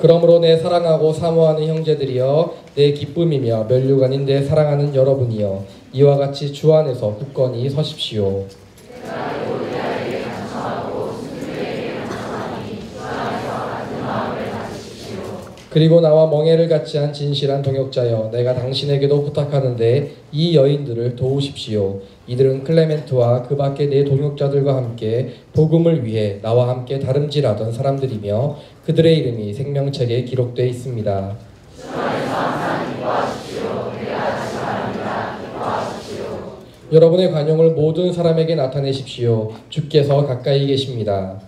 그러므로 내 사랑하고 사모하는 형제들이여 내 기쁨이며 면류가 아닌 내 사랑하는 여러분이여 이와 같이 주 안에서 굳건히 서십시오. 그리고 나와 멍에를 같이 한 진실한 동역자여 내가 당신에게도 부탁하는데 이 여인들을 도우십시오. 이들은 클레멘트와 그 밖의 내 동역자들과 함께 복음을 위해 나와 함께 다름질하던 사람들이며 그들의 이름이 생명책에 기록되어 있습니다. 여러분의 관용을 모든 사람에게 나타내십시오. 주께서 가까이 계십니다.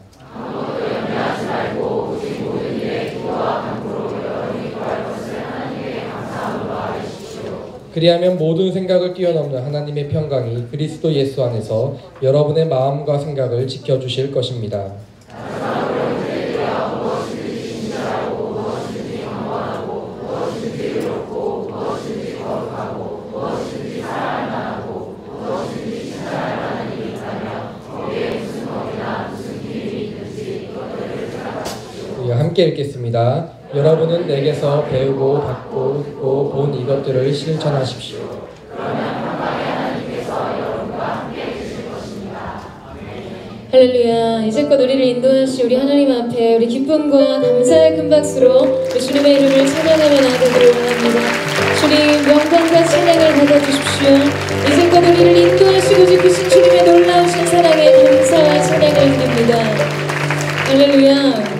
그리하면 모든 생각을 뛰어넘는 하나님의 평강이 그리스도 예수 안에서 여러분의 마음과 생각을 지켜주실 것입니다. 함께 읽겠습니다. 여러분은 내게서 배우고 받고 듣고 본 이것들을 실천하십시오. 할렐루야. 이제껏 우리를 인도하시 우리 하나님 앞에 우리 기쁨과 감사의 큰 박수로 주님의 이름을 찬양하며 나아가기를 원합니다. 주님 영광과 찬양을 받아주십시오. 이제껏 우리를 인도하시고 지키신 주님의 놀라우신 사랑에 감사와 찬양을 드립니다. 할렐루야.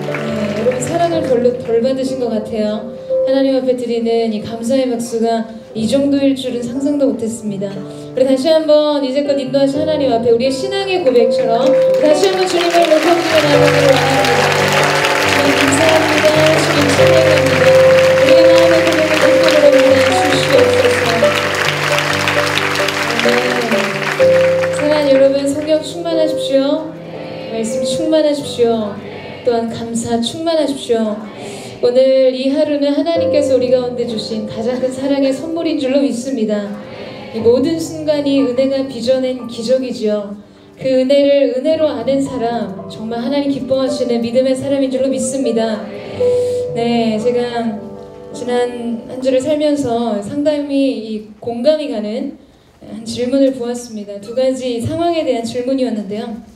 여러분 사랑을 별로 덜 받으신 것 같아요. 하나님 앞에 드리는 이 감사의 박수가 이 정도일 줄은 상상도 못했습니다. 우리 다시 한번 이제껏 인도하신 하나님 앞에 우리의 신앙의 고백처럼 다시 한번 주님을 높여주며 나아가기를 원합니다. 주님 감사합니다. 주님 찬양합니다. 우리의 마음의 고백을 기쁨으로 받아주시옵소서. 사랑하는 여러분 성령 충만하십시오. 말씀 충만하십시오. 또한 감사 충만하십시오. 오늘 이 하루는 하나님께서 우리 가운데 주신 가장 큰 사랑의 선물인 줄로 믿습니다. 이 모든 순간이 은혜가 빚어낸 기적이지요. 그 은혜를 은혜로 아는 사람 정말 하나님 기뻐하시는 믿음의 사람인 줄로 믿습니다. 네, 제가 지난 한 주를 살면서 상당히 이 공감이 가는 한 질문을 보았습니다. 두 가지 상황에 대한 질문이었는데요.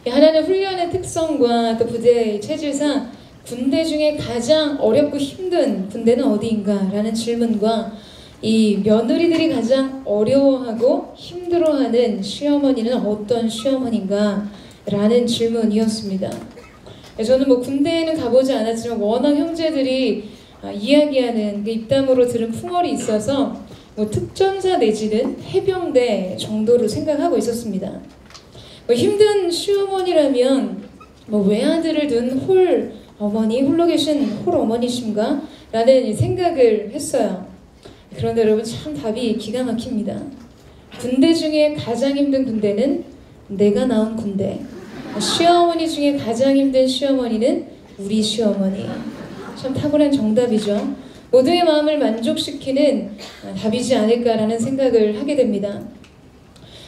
하나는 훈련의 특성과 또 부대의 체질상 군대 중에 가장 어렵고 힘든 군대는 어디인가? 라는 질문과 이 며느리들이 가장 어려워하고 힘들어하는 시어머니는 어떤 시어머니인가? 라는 질문이었습니다. 저는 뭐 군대에는 가보지 않았지만 워낙 형제들이 이야기하는 그 입담으로 들은 풍월이 있어서 뭐 특전사 내지는 해병대 정도로 생각하고 있었습니다. 힘든 시어머니라면 뭐 외아들을 둔 홀 어머니, 홀로 계신 홀 어머니신가? 라는 생각을 했어요. 그런데 여러분 참 답이 기가 막힙니다. 군대 중에 가장 힘든 군대는 내가 낳은 군대. 시어머니 중에 가장 힘든 시어머니는 우리 시어머니. 참 탁월한 정답이죠. 모두의 마음을 만족시키는 답이지 않을까라는 생각을 하게 됩니다.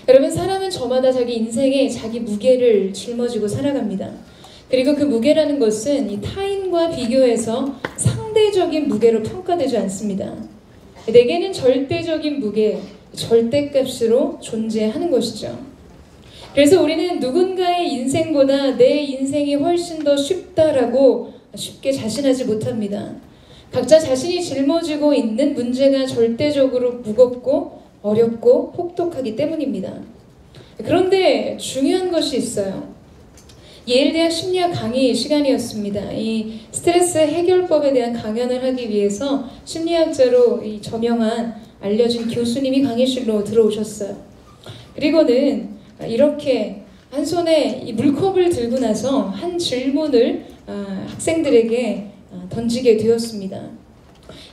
여러분 사람은 저마다 자기 인생에 자기 무게를 짊어지고 살아갑니다. 그리고 그 무게라는 것은 이 타인과 비교해서 상대적인 무게로 평가되지 않습니다. 내게는 절대적인 무게, 절대값으로 존재하는 것이죠. 그래서 우리는 누군가의 인생보다 내 인생이 훨씬 더 쉽다라고 쉽게 자신하지 못합니다. 각자 자신이 짊어지고 있는 문제가 절대적으로 무겁고 어렵고 혹독하기 때문입니다. 그런데 중요한 것이 있어요. 예일대학 심리학 강의 시간이었습니다. 이 스트레스 해결법에 대한 강연을 하기 위해서 심리학자로 이 저명한 알려진 교수님이 강의실로 들어오셨어요. 그리고는 이렇게 한 손에 이 물컵을 들고 나서 한 질문을 학생들에게 던지게 되었습니다.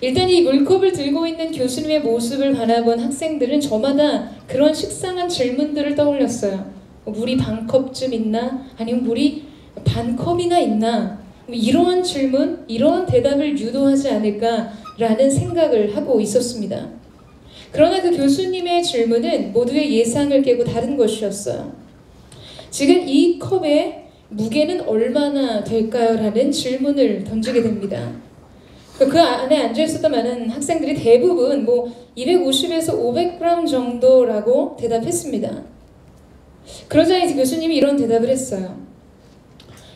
일단 이 물컵을 들고 있는 교수님의 모습을 바라본 학생들은 저마다 그런 식상한 질문들을 떠올렸어요. 물이 반컵쯤 있나? 아니면 물이 반컵이나 있나? 이러한 질문, 이러한 대답을 유도하지 않을까라는 생각을 하고 있었습니다. 그러나 그 교수님의 질문은 모두의 예상을 깨고 다른 것이었어요. 지금 이 컵에 무게는 얼마나 될까요? 라는 질문을 던지게 됩니다. 그 안에 앉아있었던 많은 학생들이 대부분 250에서 500g 정도라고 대답했습니다. 그러자 이제 교수님이 이런 대답을 했어요.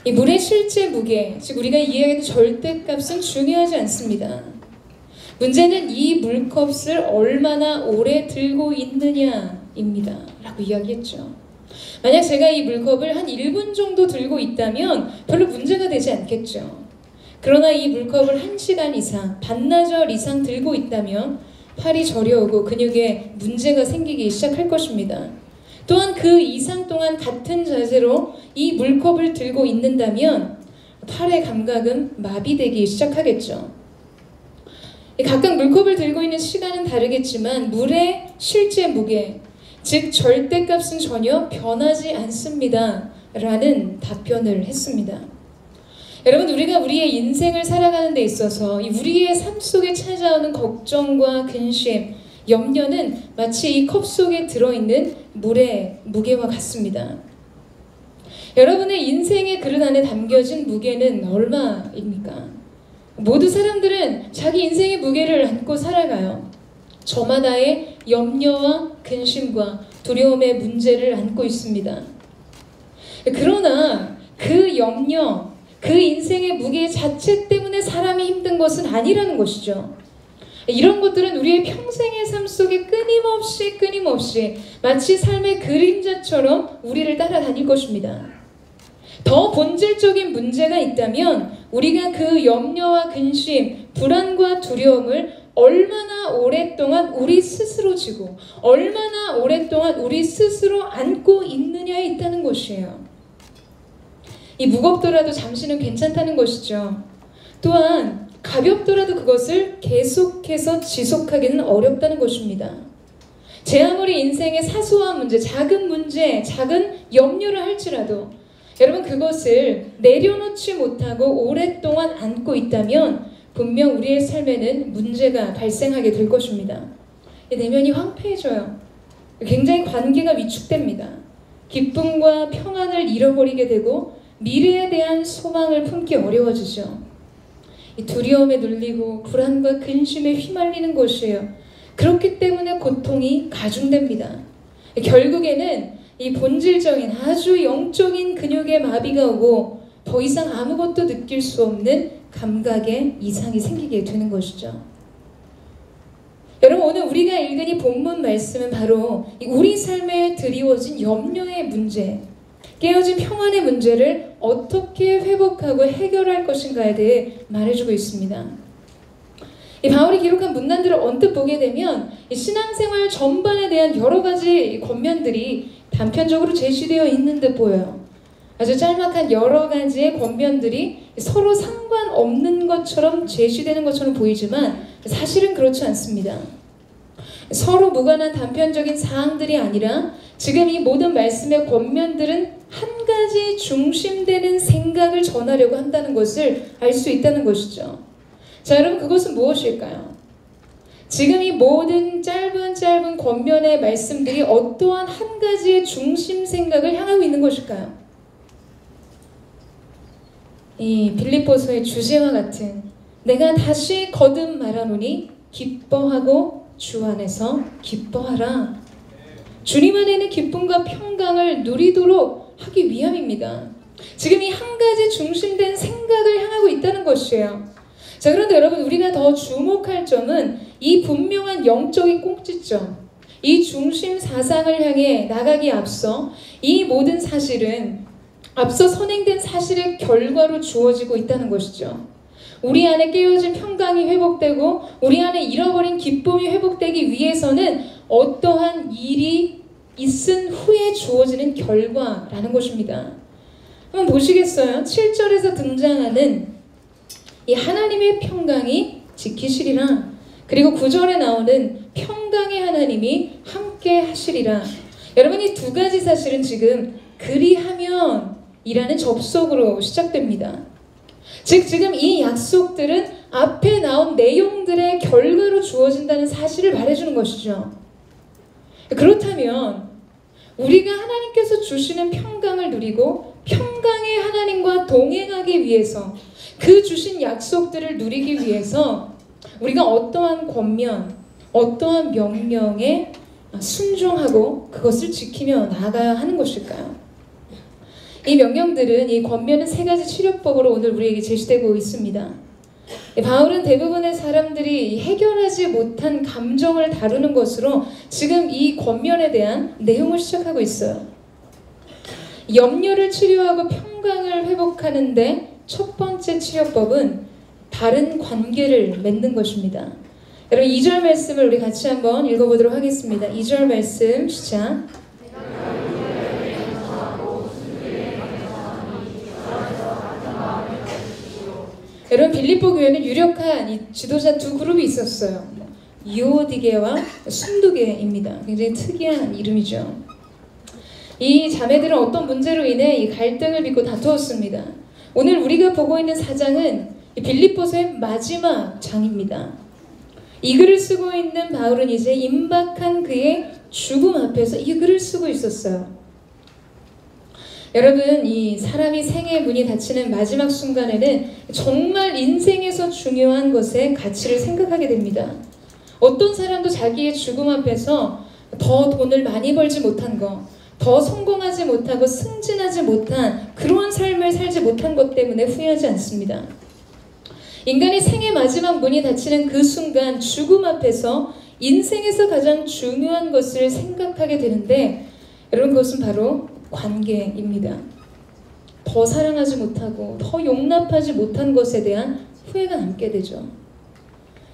이 물의 실제 무게, 즉 우리가 이해하는 절대값은 중요하지 않습니다. 문제는 이 물컵을 얼마나 오래 들고 있느냐입니다. 라고 이야기했죠. 만약 제가 이 물컵을 한 1분 정도 들고 있다면 별로 문제가 되지 않겠죠. 그러나 이 물컵을 1시간 이상, 반나절 이상 들고 있다면 팔이 저려오고 근육에 문제가 생기기 시작할 것입니다. 또한 그 이상 동안 같은 자세로 이 물컵을 들고 있는다면 팔의 감각은 마비되기 시작하겠죠. 각각 물컵을 들고 있는 시간은 다르겠지만 물의 실제 무게, 즉 절대값은 전혀 변하지 않습니다. 라는 답변을 했습니다. 여러분, 우리가 우리의 인생을 살아가는 데 있어서 우리의 삶 속에 찾아오는 걱정과 근심, 염려는 마치 이 컵 속에 들어있는 물의 무게와 같습니다. 여러분의 인생의 그릇 안에 담겨진 무게는 얼마입니까? 모두 사람들은 자기 인생의 무게를 안고 살아가요. 저마다의 염려와 근심과 두려움의 문제를 안고 있습니다. 그러나 그 염려, 그 인생의 무게 자체 때문에 사람이 힘든 것은 아니라는 것이죠. 이런 것들은 우리의 평생의 삶 속에 끊임없이 마치 삶의 그림자처럼 우리를 따라다닐 것입니다. 더 본질적인 문제가 있다면 우리가 그 염려와 근심, 불안과 두려움을 얼마나 오랫동안 우리 스스로 지고 얼마나 오랫동안 우리 스스로 안고 있느냐에 있다는 것이에요. 이 무겁더라도 잠시는 괜찮다는 것이죠. 또한 가볍더라도 그것을 계속해서 지속하기는 어렵다는 것입니다. 제 아무리 인생의 사소한 문제, 작은 염려를 할지라도 여러분 그것을 내려놓지 못하고 오랫동안 안고 있다면 분명 우리의 삶에는 문제가 발생하게 될 것입니다. 내면이 황폐해져요. 굉장히 관계가 위축됩니다. 기쁨과 평안을 잃어버리게 되고 미래에 대한 소망을 품기 어려워지죠. 이 두려움에 눌리고 불안과 근심에 휘말리는 것이에요. 그렇기 때문에 고통이 가중됩니다. 결국에는 이 본질적인 아주 영적인 근육의 마비가 오고 더 이상 아무것도 느낄 수 없는 감각의 이상이 생기게 되는 것이죠. 여러분, 오늘 우리가 읽은 이 본문 말씀은 바로 우리 삶에 드리워진 염려의 문제, 깨어진 평안의 문제를 어떻게 회복하고 해결할 것인가에 대해 말해주고 있습니다. 이 바울이 기록한 문단들을 언뜻 보게 되면 이 신앙생활 전반에 대한 여러 가지 권면들이 단편적으로 제시되어 있는 듯 보여요. 아주 짤막한 여러 가지의 권면들이 서로 상관없는 것처럼 제시되는 것처럼 보이지만 사실은 그렇지 않습니다. 서로 무관한 단편적인 사항들이 아니라 지금 이 모든 말씀의 권면들은 한 가지 중심되는 생각을 전하려고 한다는 것을 알 수 있다는 것이죠. 자, 여러분, 그것은 무엇일까요? 지금 이 모든 짧은 권면의 말씀들이 어떠한 한 가지의 중심 생각을 향하고 있는 것일까요? 이 빌립보서의 주제와 같은 내가 다시 거듭 말하노니 기뻐하고 주 안에서 기뻐하라. 주님 안에 있는 기쁨과 평강을 누리도록 하기 위함입니다. 지금 이 한 가지 중심된 생각을 향하고 있다는 것이에요. 자, 그런데 여러분, 우리가 더 주목할 점은 이 분명한 영적인 꼭지점, 이 중심 사상을 향해 나가기 앞서 이 모든 사실은 앞서 선행된 사실의 결과로 주어지고 있다는 것이죠. 우리 안에 깨어진 평강이 회복되고 우리 안에 잃어버린 기쁨이 회복되기 위해서는 어떠한 일이 있은 후에 주어지는 결과라는 것입니다. 한번 보시겠어요? 7절에서 등장하는 이 하나님의 평강이 지키시리라. 그리고 9절에 나오는 평강의 하나님이 함께 하시리라. 여러분, 이 두 가지 사실은 지금 그리하면 이라는 접속으로 시작됩니다. 즉 지금 이 약속들은 앞에 나온 내용들의 결과로 주어진다는 사실을 말해주는 것이죠. 그렇다면 우리가 하나님께서 주시는 평강을 누리고 평강의 하나님과 동행하기 위해서, 그 주신 약속들을 누리기 위해서 우리가 어떠한 권면, 어떠한 명령에 순종하고 그것을 지키며 나아가야 하는 것일까요? 이 명령들은, 이 권면은 세 가지 치료법으로 오늘 우리에게 제시되고 있습니다. 바울은 대부분의 사람들이 해결하지 못한 감정을 다루는 것으로 지금 이 권면에 대한 내용을 시작하고 있어요. 염려를 치료하고 평강을 회복하는데 첫 번째 치료법은 바른 관계를 맺는 것입니다. 여러분 2절 말씀을 우리 같이 한번 읽어보도록 하겠습니다. 2절 말씀 시작. 여러분 빌립보 교회는 유력한 이 지도자 두 그룹이 있었어요. 유오디게와 순두게입니다. 굉장히 특이한 이름이죠. 이 자매들은 어떤 문제로 인해 이 갈등을 빚고 다투었습니다. 오늘 우리가 보고 있는 4장은 빌립보서의 마지막 장입니다. 이 글을 쓰고 있는 바울은 이제 임박한 그의 죽음 앞에서 이 글을 쓰고 있었어요. 여러분, 이 사람이 생의 문이 닫히는 마지막 순간에는 정말 인생에서 중요한 것의 가치를 생각하게 됩니다. 어떤 사람도 자기의 죽음 앞에서 더 돈을 많이 벌지 못한 것, 더 성공하지 못하고 승진하지 못한 그러한 삶을 살지 못한 것 때문에 후회하지 않습니다. 인간이 생의 마지막 문이 닫히는 그 순간 죽음 앞에서 인생에서 가장 중요한 것을 생각하게 되는데, 여러분 그것은 바로 관계입니다. 더 사랑하지 못하고 더 용납하지 못한 것에 대한 후회가 남게 되죠.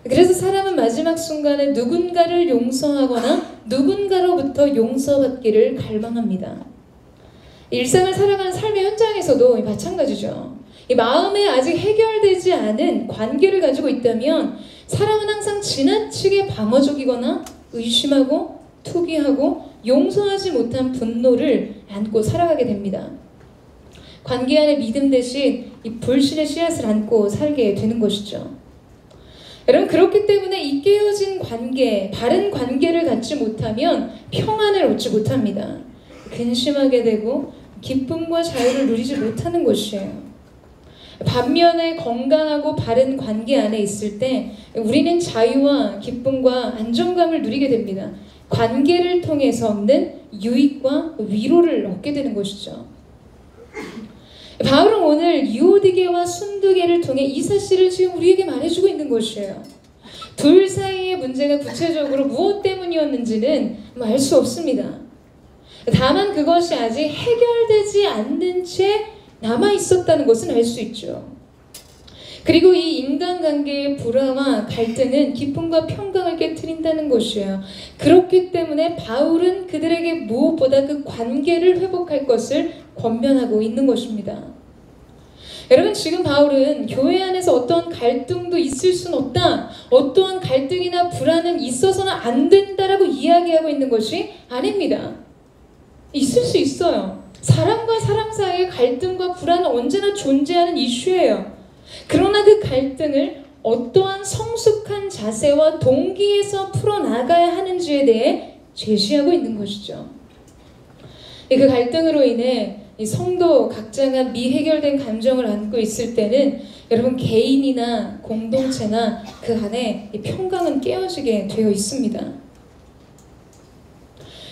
그래서 사람은 마지막 순간에 누군가를 용서하거나 누군가로부터 용서받기를 갈망합니다. 일상을 살아가는 삶의 현장에서도 마찬가지죠. 이 마음에 아직 해결되지 않은 관계를 가지고 있다면 사람은 항상 지나치게 방어적이거나 의심하고 투기하고 용서하지 못한 분노를 안고 살아가게 됩니다. 관계 안에 믿음 대신 이 불신의 씨앗을 안고 살게 되는 것이죠. 여러분 그렇기 때문에 이 깨어진 관계, 바른 관계를 갖지 못하면 평안을 얻지 못합니다. 근심하게 되고 기쁨과 자유를 누리지 못하는 것이에요. 반면에 건강하고 바른 관계 안에 있을 때 우리는 자유와 기쁨과 안정감을 누리게 됩니다. 관계를 통해서 얻는 유익과 위로를 얻게 되는 것이죠. 바울은 오늘 유오디게와 순두게를 통해 이 사실을 지금 우리에게 말해주고 있는 것이에요. 둘 사이의 문제가 구체적으로 무엇 때문이었는지는 알 수 없습니다. 다만 그것이 아직 해결되지 않는 채 남아 있었다는 것은 알 수 있죠. 그리고 이 인간관계의 불화와 갈등은 기쁨과 평강을 깨트린다는 것이에요. 그렇기 때문에 바울은 그들에게 무엇보다 그 관계를 회복할 것을 권면하고 있는 것입니다. 여러분 지금 바울은 교회 안에서 어떠한 갈등도 있을 수는 없다, 어떠한 갈등이나 불화는 있어서는 안 된다라고 이야기하고 있는 것이 아닙니다. 있을 수 있어요. 사람과 사람 사이의 갈등과 불화는 언제나 존재하는 이슈예요. 그러나 그 갈등을 어떠한 성숙한 자세와 동기에서 풀어나가야 하는지에 대해 제시하고 있는 것이죠. 그 갈등으로 인해 이 성도 각자가 미해결된 감정을 안고 있을 때는 여러분 개인이나 공동체나 그 안에 이 평강은 깨어지게 되어 있습니다.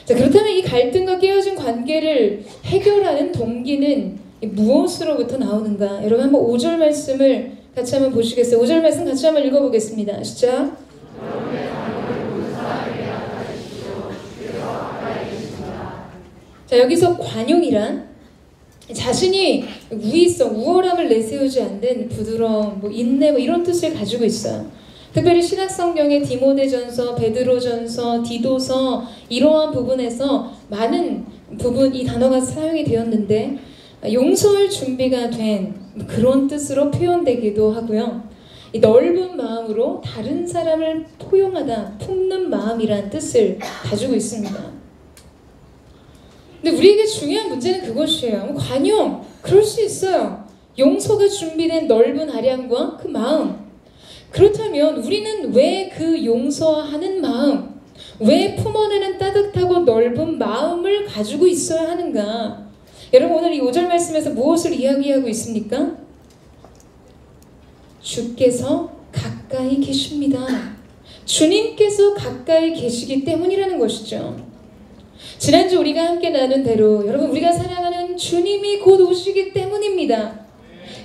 자, 그렇다면 이 갈등과 깨어진 관계를 해결하는 동기는 무엇으로부터 나오는가? 여러분 한번 5절 말씀을 같이 한번 보시겠어요? 5절 말씀 같이 한번 읽어보겠습니다. 시작. 자, 여기서 관용이란 자신이 우위성, 우월함을 내세우지 않는 부드러움, 인내 이런 뜻을 가지고 있어요. 특별히 신약성경의 디모데전서, 베드로전서, 디도서 이러한 부분에서 많은 부분 이 단어가 사용이 되었는데 용서할 준비가 된 그런 뜻으로 표현되기도 하고요. 이 넓은 마음으로 다른 사람을 포용하다, 품는 마음이란 뜻을 가지고 있습니다. 근데 우리에게 중요한 문제는 그것이에요. 관용, 그럴 수 있어요. 용서가 준비된 넓은 아량과 그 마음. 그렇다면 우리는 왜 그 용서하는 마음, 왜 품어내는 따뜻하고 넓은 마음을 가지고 있어야 하는가? 여러분 오늘 이 5절 말씀에서 무엇을 이야기하고 있습니까? 주께서 가까이 계십니다. 주님께서 가까이 계시기 때문이라는 것이죠. 지난주 우리가 함께 나눈 대로 여러분 우리가 사랑하는 주님이 곧 오시기 때문입니다.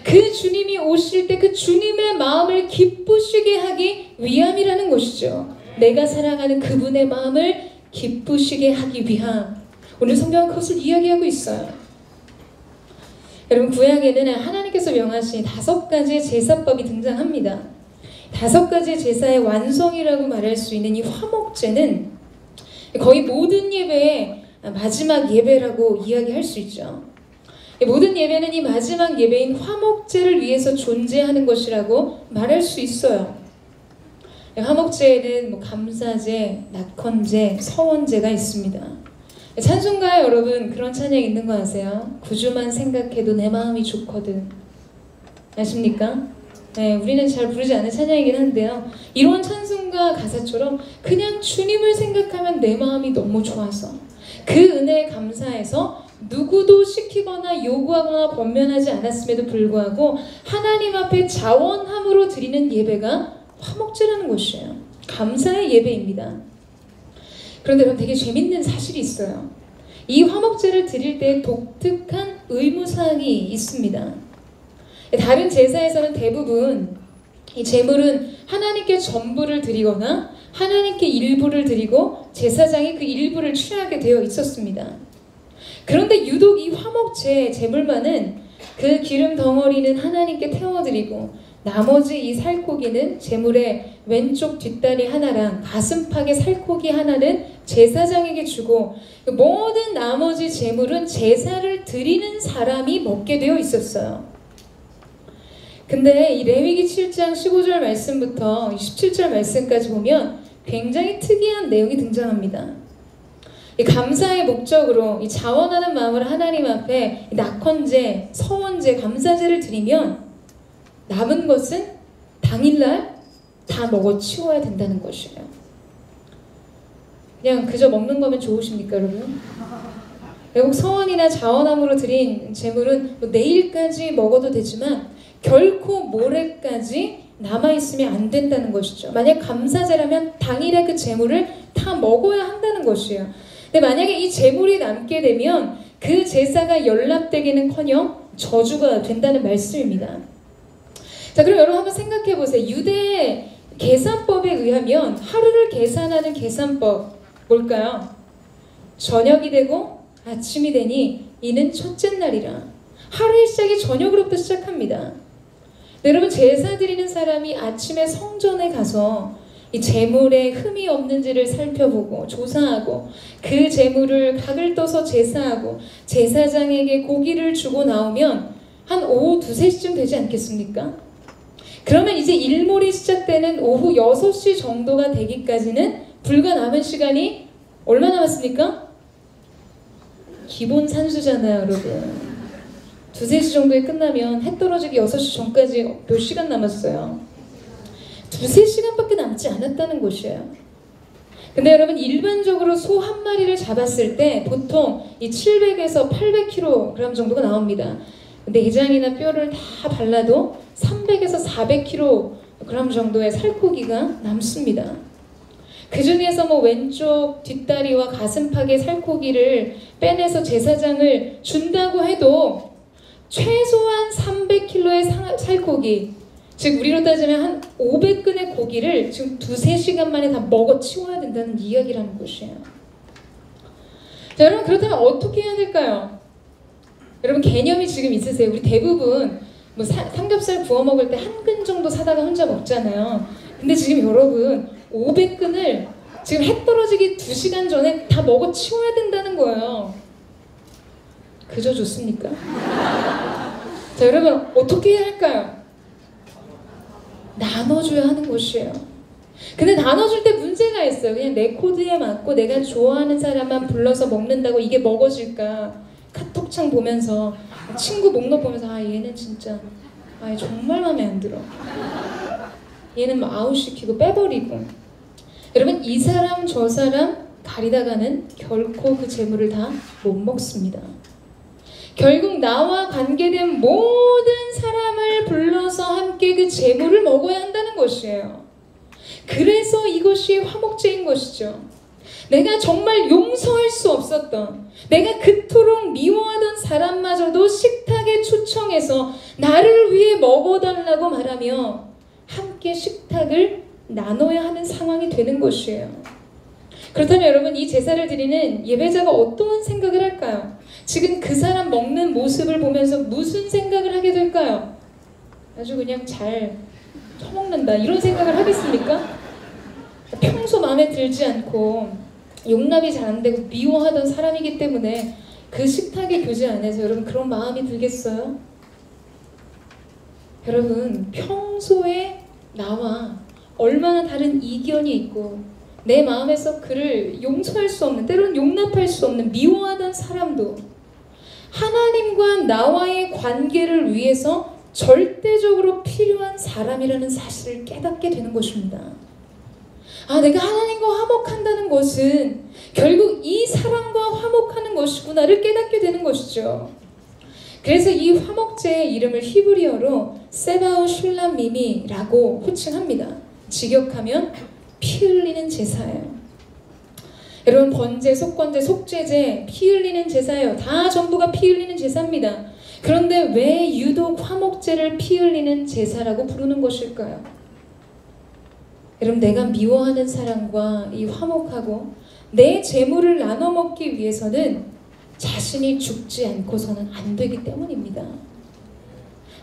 그 주님이 오실 때 그 주님의 마음을 기쁘시게 하기 위함이라는 것이죠. 내가 사랑하는 그분의 마음을 기쁘시게 하기 위함. 오늘 성경은 그것을 이야기하고 있어요. 여러분 구약에는 하나님께서 명하신 5가지의 제사법이 등장합니다. 5가지의 제사의 완성이라고 말할 수 있는 이 화목제는 거의 모든 예배의 마지막 예배라고 이야기할 수 있죠. 모든 예배는 이 마지막 예배인 화목제를 위해서 존재하는 것이라고 말할 수 있어요. 화목제에는 감사제, 낙헌제, 서원제가 있습니다. 찬송가에 여러분 그런 찬양이 있는 거 아세요? 구주만 생각해도 내 마음이 좋거든. 아십니까? 네, 우리는 잘 부르지 않는 찬양이긴 한데요. 이런 찬송가 가사처럼 그냥 주님을 생각하면 내 마음이 너무 좋아서 그 은혜에 감사해서 누구도 시키거나 요구하거나 권면하지 않았음에도 불구하고 하나님 앞에 자원함으로 드리는 예배가 화목제라는 것이에요. 감사의 예배입니다. 그런데 여러분 되게 재밌는 사실이 있어요. 이 화목제를 드릴 때 독특한 의무사항이 있습니다. 다른 제사에서는 대부분 이 제물은 하나님께 전부를 드리거나 하나님께 일부를 드리고 제사장이 그 일부를 취하게 되어 있었습니다. 그런데 유독 이 화목제 제물만은 그 기름 덩어리는 하나님께 태워드리고 나머지 이 살코기는 제물의 왼쪽 뒷다리 하나랑 가슴팍의 살코기 하나는 제사장에게 주고 모든 나머지 제물은 제사를 드리는 사람이 먹게 되어 있었어요. 근데 이 레위기 7장 15절 말씀부터 17절 말씀까지 보면 굉장히 특이한 내용이 등장합니다. 이 감사의 목적으로 이 자원하는 마음으로 하나님 앞에 낙헌제, 서원제, 감사제를 드리면 남은 것은 당일날 다 먹어 치워야 된다는 것이에요. 그냥 그저 먹는 거면 좋으십니까 여러분? 결국 서원이나 자원함으로 드린 제물은 내일까지 먹어도 되지만 결코 모레까지 남아있으면 안 된다는 것이죠. 만약 감사제라면 당일에 그 제물을 다 먹어야 한다는 것이에요. 근데 만약에 이 제물이 남게 되면 그 제사가 연락되기는커녕 저주가 된다는 말씀입니다. 자, 그럼 여러분 한번 생각해 보세요. 유대 계산법에 의하면 하루를 계산하는 계산법 뭘까요? 저녁이 되고 아침이 되니 이는 첫째 날이라. 하루의 시작이 저녁으로부터 시작합니다. 여러분 제사 드리는 사람이 아침에 성전에 가서 이 제물에 흠이 없는지를 살펴보고 조사하고 그 제물을 각을 떠서 제사하고 제사장에게 고기를 주고 나오면 한 오후 2-3시쯤 되지 않겠습니까? 그러면 이제 일몰이 시작되는 오후 6시 정도가 되기까지는 불과 남은 시간이 얼마 남았습니까? 기본 산수잖아요 여러분. 2-3시 정도에 끝나면 해 떨어지기 6시 전까지 몇 시간 남았어요? 2-3시간밖에 남지 않았다는 것이에요. 근데 여러분 일반적으로 소 한 마리를 잡았을 때 보통 이 700에서 800kg 정도가 나옵니다. 내장이나 뼈를 다 발라도 300에서 400kg 정도의 살코기가 남습니다. 그 중에서 왼쪽 뒷다리와 가슴팍의 살코기를 빼내서 제사장을 준다고 해도 최소한 300kg의 살코기, 즉 우리로 따지면 한 500근의 고기를 지금 2-3시간 만에 다 먹어 치워야 된다는 이야기라는 것이에요. 자, 여러분 그렇다면 어떻게 해야 될까요? 여러분 개념이 지금 있으세요? 우리 대부분 삼겹살 구워 먹을 때 1근 정도 사다가 혼자 먹잖아요. 근데 지금 여러분 500근을 지금 해 떨어지기 2시간 전에 다 먹어 치워야 된다는 거예요. 그저 좋습니까? 자, 여러분 어떻게 해야 할까요? 나눠줘야 하는 것이에요. 근데 나눠줄 때 문제가 있어요. 그냥 내 코드에 맞고 내가 좋아하는 사람만 불러서 먹는다고 이게 먹어질까? 카톡창 보면서 친구 목록 보면서 얘는 진짜 얘 정말 마음에 안 들어. 얘는 아웃시키고 빼버리고. 여러분 이 사람 저 사람 가리다가는 결코 그 재물을 다 못 먹습니다. 결국 나와 관계된 모든 사람을 불러서 함께 그 제물을 먹어야 한다는 것이에요. 그래서 이것이 화목제인 것이죠. 내가 정말 용서할 수 없었던, 내가 그토록 미워하던 사람마저도 식탁에 초청해서 나를 위해 먹어달라고 말하며 함께 식탁을 나눠야 하는 상황이 되는 것이에요. 그렇다면 여러분, 이 제사를 드리는 예배자가 어떤 생각을 할까요? 지금 그 사람 먹는 모습을 보면서 무슨 생각을 하게 될까요? 아주 그냥 잘 처먹는다, 이런 생각을 하겠습니까? 평소 마음에 들지 않고 용납이 잘 안 되고 미워하던 사람이기 때문에 그 식탁의 교제 안에서 여러분 그런 마음이 들겠어요? 여러분, 평소에 나와 얼마나 다른 이견이 있고 내 마음에서 그를 용서할 수 없는, 때로는 용납할 수 없는 미워하던 사람도 하나님과 나와의 관계를 위해서 절대적으로 필요한 사람이라는 사실을 깨닫게 되는 것입니다. 내가 하나님과 화목한다는 것은 결국 이 사람과 화목하는 것이구나를 깨닫게 되는 것이죠. 그래서 이 화목제의 이름을 히브리어로 세바우 슐람미미라고 호칭합니다. 직역하면 피 흘리는 제사예요. 여러분, 번제, 속건제, 속죄제, 피 흘리는 제사예요. 다 전부가 피 흘리는 제사입니다. 그런데 왜 유독 화목제를 피 흘리는 제사라고 부르는 것일까요? 여러분, 내가 미워하는 사람과 이 화목하고 내 재물을 나눠 먹기 위해서는 자신이 죽지 않고서는 안 되기 때문입니다.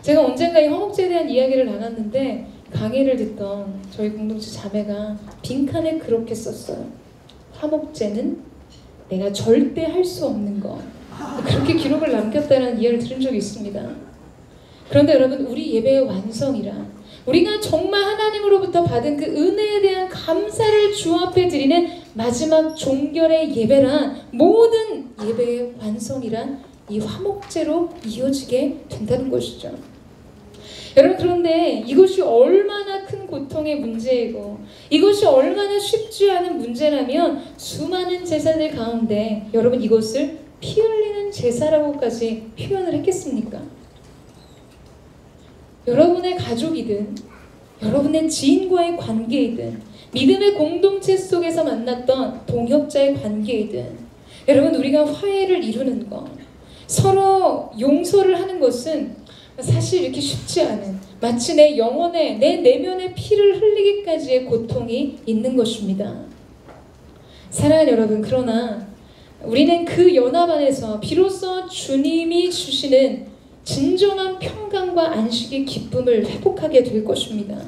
제가 언젠가 이 화목제에 대한 이야기를 나눴는데 강의를 듣던 저희 공동체 자매가 빈칸에 그렇게 썼어요. 화목제는 내가 절대 할 수 없는 것. 그렇게 기록을 남겼다는 이야기를 들은 적이 있습니다. 그런데 여러분, 우리 예배의 완성이란 우리가 정말 하나님으로부터 받은 그 은혜에 대한 감사를 주 앞에 드리는 마지막 종결의 예배란, 모든 예배의 완성이란 이 화목제로 이어지게 된다는 것이죠. 여러분, 그런데 이것이 얼마나 큰 고통의 문제이고 이것이 얼마나 쉽지 않은 문제라면 수많은 제사들 가운데 여러분 이것을 피 흘리는 제사라고까지 표현을 했겠습니까? 여러분의 가족이든 여러분의 지인과의 관계이든 믿음의 공동체 속에서 만났던 동역자의 관계이든 여러분, 우리가 화해를 이루는 것, 서로 용서를 하는 것은 사실 이렇게 쉽지 않은, 마치 내 영혼에, 내 내면의 피를 흘리기까지의 고통이 있는 것입니다. 사랑하는 여러분, 그러나 우리는 그 연합 안에서 비로소 주님이 주시는 진정한 평강과 안식의 기쁨을 회복하게 될 것입니다.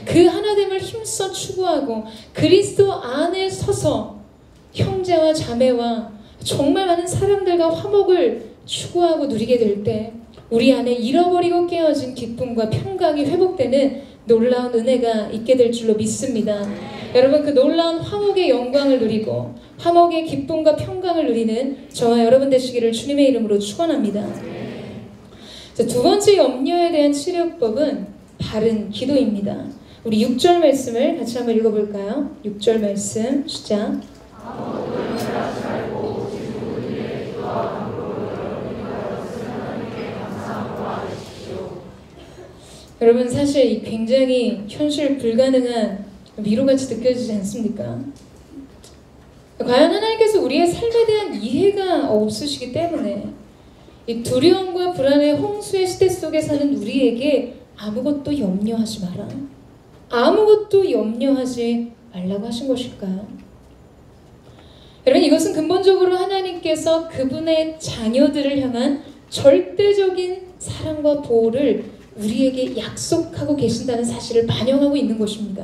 그 하나됨을 힘써 추구하고 그리스도 안에 서서 형제와 자매와 정말 많은 사람들과 화목을 추구하고 누리게 될 때 우리 안에 잃어버리고 깨어진 기쁨과 평강이 회복되는 놀라운 은혜가 있게 될 줄로 믿습니다. 여러분, 그 놀라운 화목의 영광을 누리고 화목의 기쁨과 평강을 누리는 저와 여러분 되시기를 주님의 이름으로 축원합니다. 두 번째 염려에 대한 치료법은 바른 기도입니다. 우리 6절 말씀을 같이 한번 읽어볼까요? 6절 말씀 시작. 여러분, 사실 굉장히 현실 불가능한 위로같이 느껴지지 않습니까? 과연 하나님께서 우리의 삶에 대한 이해가 없으시기 때문에 이 두려움과 불안의 홍수의 시대 속에 사는 우리에게 아무것도 염려하지 마라, 아무것도 염려하지 말라고 하신 것일까요? 여러분, 이것은 근본적으로 하나님께서 그분의 자녀들을 향한 절대적인 사랑과 보호를 우리에게 약속하고 계신다는 사실을 반영하고 있는 것입니다.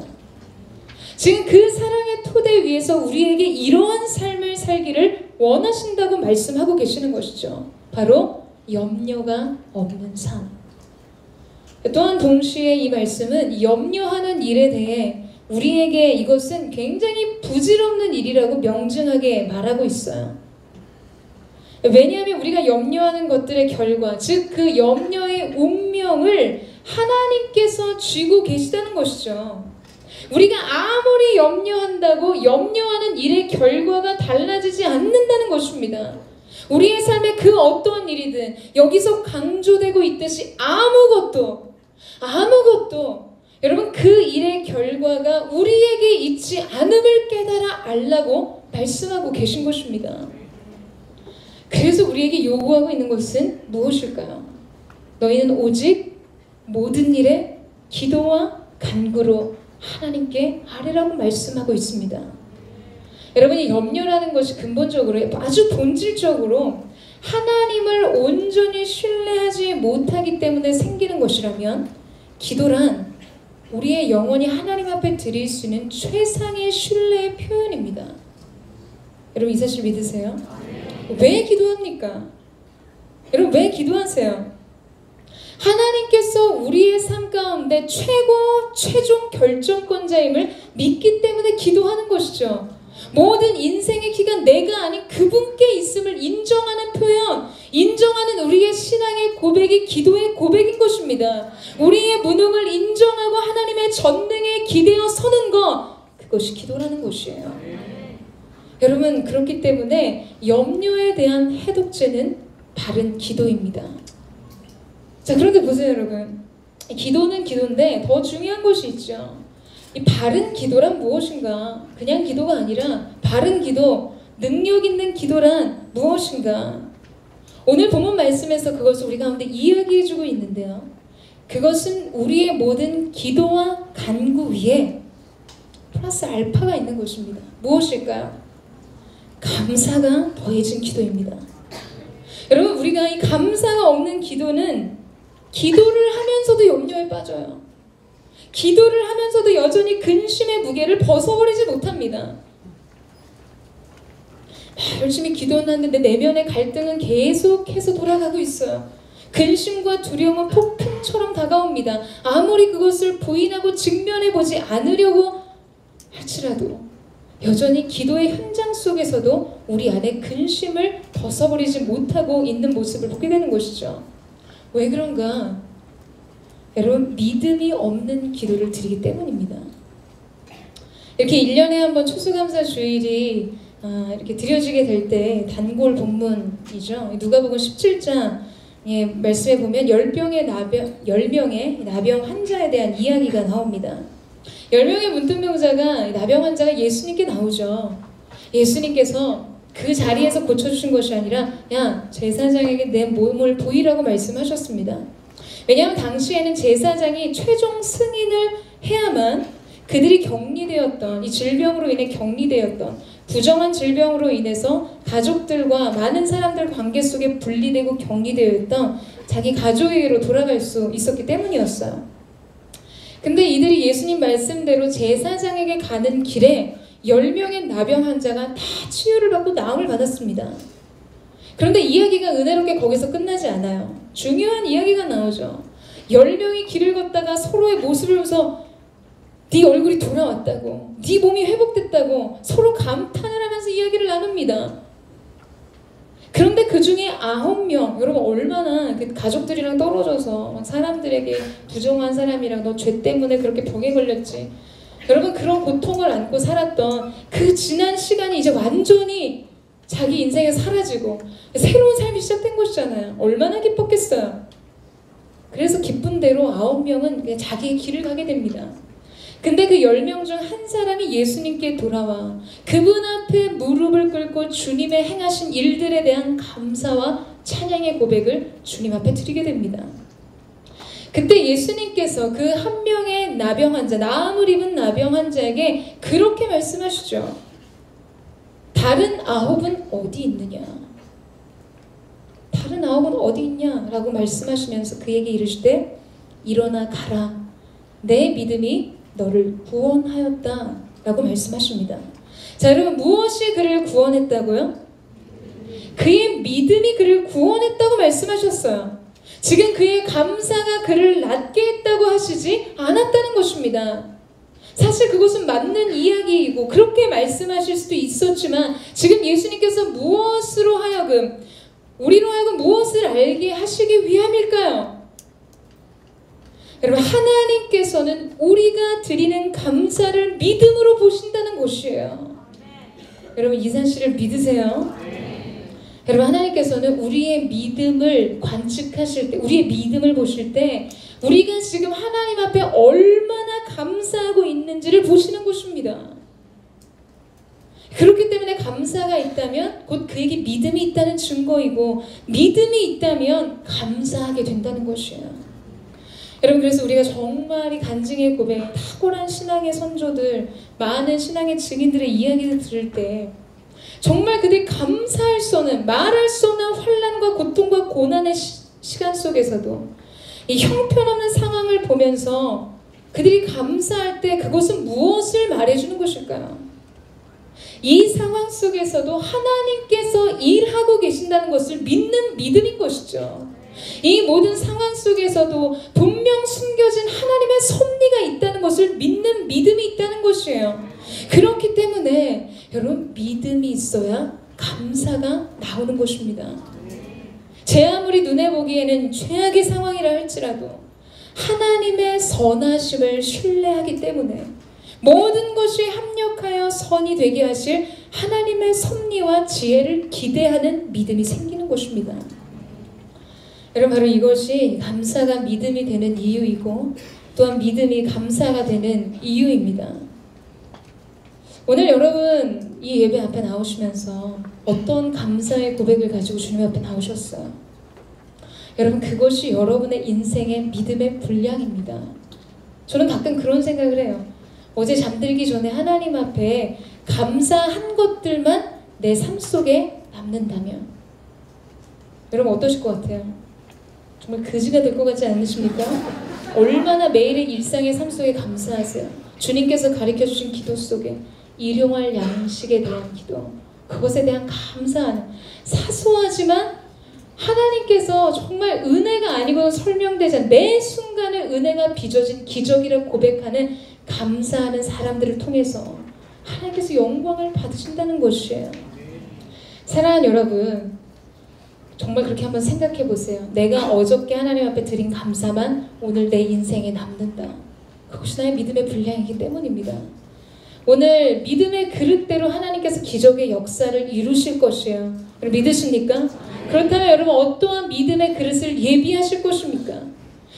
지금 그 사랑의 토대 위에서 우리에게 이러한 삶을 살기를 원하신다고 말씀하고 계시는 것이죠. 바로 염려가 없는 삶. 또한 동시에 이 말씀은 염려하는 일에 대해 우리에게 이것은 굉장히 부질없는 일이라고 명징하게 말하고 있어요. 왜냐하면 우리가 염려하는 것들의 결과, 즉 그 염려의 운명을 하나님께서 쥐고 계시다는 것이죠. 우리가 아무리 염려한다고 염려하는 일의 결과가 달라지지 않는다는 것입니다. 우리의 삶에 그 어떠한 일이든 여기서 강조되고 있듯이 아무것도 여러분 그 일의 결과가 우리에게 있지 않음을 깨달아 알라고 말씀하고 계신 것입니다. 그래서 우리에게 요구하고 있는 것은 무엇일까요? 너희는 오직 모든 일에 기도와 간구로 하나님께 아뢰라고 말씀하고 있습니다. 여러분이 염려라는 것이 근본적으로 아주 본질적으로 하나님을 온전히 신뢰하지 못하기 때문에 생기는 것이라면 기도란 우리의 영혼이 하나님 앞에 드릴 수 있는 최상의 신뢰의 표현입니다. 여러분 이 사실 믿으세요? 왜 기도합니까? 여러분 왜 기도하세요? 하나님께서 우리의 삶 가운데 최종 결정권자임을 믿기 때문에 기도하는 것이죠. 모든 인생의 기간 내가 아닌 그분께 있음을 인정하는 표현, 인정하는 우리의 신앙의 고백이 기도의 고백인 것입니다. 우리의 무능을 인정하고 하나님의 전능에 기대어 서는 것, 그것이 기도라는 것이에요. 여러분 그렇기 때문에 염려에 대한 해독제는 바른 기도입니다. 자, 그런데 보세요 여러분, 기도는 기도인데 더 중요한 것이 있죠. 이 바른 기도란 무엇인가? 그냥 기도가 아니라 바른 기도, 능력 있는 기도란 무엇인가? 오늘 본문 말씀에서 그것을 우리 가운데 이야기해주고 있는데요. 그것은 우리의 모든 기도와 간구 위에 플러스 알파가 있는 것입니다. 무엇일까요? 감사가 더해진 기도입니다. 여러분 우리가 이 감사가 없는 기도는 기도를 하면서도 염려에 빠져요. 기도를 하면서도 여전히 근심의 무게를 벗어버리지 못합니다. 열심히 기도는 하는데 내면의 갈등은 계속해서 돌아가고 있어요. 근심과 두려움은 폭풍처럼 다가옵니다. 아무리 그것을 부인하고 직면해보지 않으려고 할지라도 여전히 기도의 현장 속에서도 우리 안에 근심을 벗어버리지 못하고 있는 모습을 보게 되는 것이죠. 왜 그런가? 여러분 믿음이 없는 기도를 드리기 때문입니다. 이렇게 1년에 한 번 추수감사 주일이 이렇게 드려지게 될 때 단골 본문이죠. 누가복음 17장 말씀에 보면 10명의 나병 환자에 대한 이야기가 나옵니다. 10명의 문둥병자가 나병 환자가 예수님께 나오죠. 예수님께서 그 자리에서 고쳐주신 것이 아니라 야 제사장에게 내 몸을 보이라고 말씀하셨습니다. 왜냐하면 당시에는 제사장이 최종 승인을 해야만 그들이 격리되었던 이 질병으로 인해 격리되었던 부정한 질병으로 인해서 가족들과 많은 사람들 관계 속에 분리되고 격리되어 있던 자기 가족에게로 돌아갈 수 있었기 때문이었어요. 근데 이들이 예수님 말씀대로 제사장에게 가는 길에 10명의 나병 환자가 다 치유를 받고 나음을 받았습니다. 그런데 이야기가 은혜롭게 거기서 끝나지 않아요. 중요한 이야기가 나오죠. 10명이 길을 걷다가 서로의 모습을 보면서 네 얼굴이 돌아왔다고, 네 몸이 회복됐다고 서로 감탄을 하면서 이야기를 나눕니다. 그런데 그 중에 9명, 여러분 얼마나 그 가족들이랑 떨어져서 막 사람들에게 부정한 사람이랑 너 죄 때문에 그렇게 병에 걸렸지, 여러분 그런 고통을 안고 살았던 그 지난 시간이 이제 완전히 자기 인생에 사라지고 새로운 삶이 시작된 것이잖아요. 얼마나 기뻤겠어요. 그래서 기쁜 대로 9명은 그냥 자기의 길을 가게 됩니다. 근데 그 10명 중 한 사람이 예수님께 돌아와 그분 앞에 무릎을 꿇고 주님의 행하신 일들에 대한 감사와 찬양의 고백을 주님 앞에 드리게 됩니다. 그때 예수님께서 그 한 명의 나병 환자, 나음을 입은 나병 환자에게 그렇게 말씀하시죠. 다른 9은 어디 있느냐? 다른 9은 어디 있냐? 라고 말씀하시면서 그에게 이르시되 일어나 가라. 내 믿음이 너를 구원하였다. 라고 말씀하십니다. 자, 여러분 무엇이 그를 구원했다고요? 그의 믿음이 그를 구원했다고 말씀하셨어요. 지금 그의 감사가 그를 낫게 했다고 하시지 않았다는 것입니다. 사실 그것은 맞는 이야기이고 그렇게 말씀하실 수도 있었지만 지금 예수님께서 무엇으로 하여금 우리로 하여금 무엇을 알게 하시기 위함일까요? 여러분 하나님께서는 우리가 드리는 감사를 믿음으로 보신다는 것이에요. 여러분 이 사실을 믿으세요? 여러분, 하나님께서는 우리의 믿음을 관측하실 때, 우리의 믿음을 보실 때 우리가 지금 하나님 앞에 얼마나 감사하고 있는지를 보시는 것입니다. 그렇기 때문에 감사가 있다면 곧 그에게 믿음이 있다는 증거이고, 믿음이 있다면 감사하게 된다는 것이에요. 여러분, 그래서 우리가 정말 이 간증의 고백, 탁월한 신앙의 선조들, 많은 신앙의 증인들의 이야기를 들을 때 정말 그들이 감사할 수 없는, 말할 수 없는 환난과 고통과 고난의 시간 속에서도 이 형편없는 상황을 보면서 그들이 감사할 때 그것은 무엇을 말해주는 것일까요? 이 상황 속에서도 하나님께서 일하고 계신다는 것을 믿는 믿음인 것이죠. 이 모든 상황 속에서도 분명 숨겨진 하나님의 섭리가 있다는 것을 믿는 믿음이 있다는 것이에요. 그렇기 때문에 여러분, 믿음이 있어야 감사가 나오는 것입니다. 제 아무리 눈에 보기에는 최악의 상황이라 할지라도 하나님의 선하심을 신뢰하기 때문에 모든 것이 합력하여 선이 되게 하실 하나님의 섭리와 지혜를 기대하는 믿음이 생기는 것입니다. 여러분, 바로 이것이 감사가 믿음이 되는 이유이고, 또한 믿음이 감사가 되는 이유입니다. 오늘 여러분 이 예배 앞에 나오시면서 어떤 감사의 고백을 가지고 주님 앞에 나오셨어요? 여러분, 그것이 여러분의 인생의 믿음의 분량입니다. 저는 가끔 그런 생각을 해요. 어제 잠들기 전에 하나님 앞에 감사한 것들만 내 삶 속에 남는다면 여러분 어떠실 것 같아요? 정말 그지가 될 것 같지 않으십니까? 얼마나 매일의 일상의 삶 속에 감사하세요. 주님께서 가르쳐주신 기도 속에 일용할 양식에 대한 기도, 그것에 대한 감사하는, 사소하지만 하나님께서 정말 은혜가 아니고는 설명되지 않는, 매 순간에 은혜가 빚어진 기적이라고 고백하는 감사하는 사람들을 통해서 하나님께서 영광을 받으신다는 것이에요. 사랑하는 여러분, 정말 그렇게 한번 생각해 보세요. 내가 어저께 하나님 앞에 드린 감사만 오늘 내 인생에 남는다. 그것이 나의 믿음의 분량이기 때문입니다. 오늘 믿음의 그릇대로 하나님께서 기적의 역사를 이루실 것이에요. 믿으십니까? 그렇다면 여러분, 어떠한 믿음의 그릇을 예비하실 것입니까?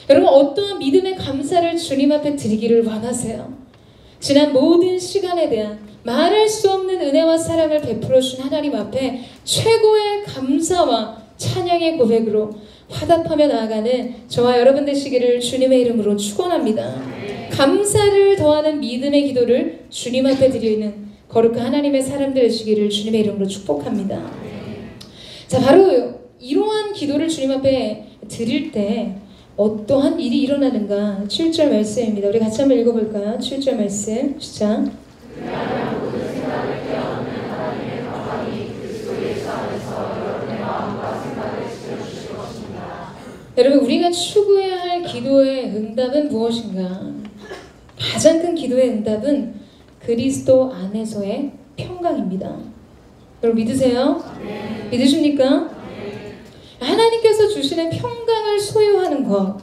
여러분, 어떠한 믿음의 감사를 주님 앞에 드리기를 원하세요? 지난 모든 시간에 대한 말할 수 없는 은혜와 사랑을 베풀어 주신 하나님 앞에 최고의 감사와 찬양의 고백으로 화답하며 나아가는 저와 여러분 되시기를 주님의 이름으로 축원합니다. 감사를 더하는 믿음의 기도를 주님 앞에 드리는 거룩한 하나님의 사람들 되시기를 주님의 이름으로 축복합니다. 자, 바로 이러한 기도를 주님 앞에 드릴 때 어떠한 일이 일어나는가? 7절 말씀입니다. 우리 같이 한번 읽어볼까요? 7절 말씀 시작. 여러분, 우리가 추구해야 할 기도의 응답은 무엇인가? 가장 큰 기도의 응답은 그리스도 안에서의 평강입니다. 여러분 믿으세요? 네. 믿으십니까? 네. 하나님께서 주시는 평강을 소유하는 것,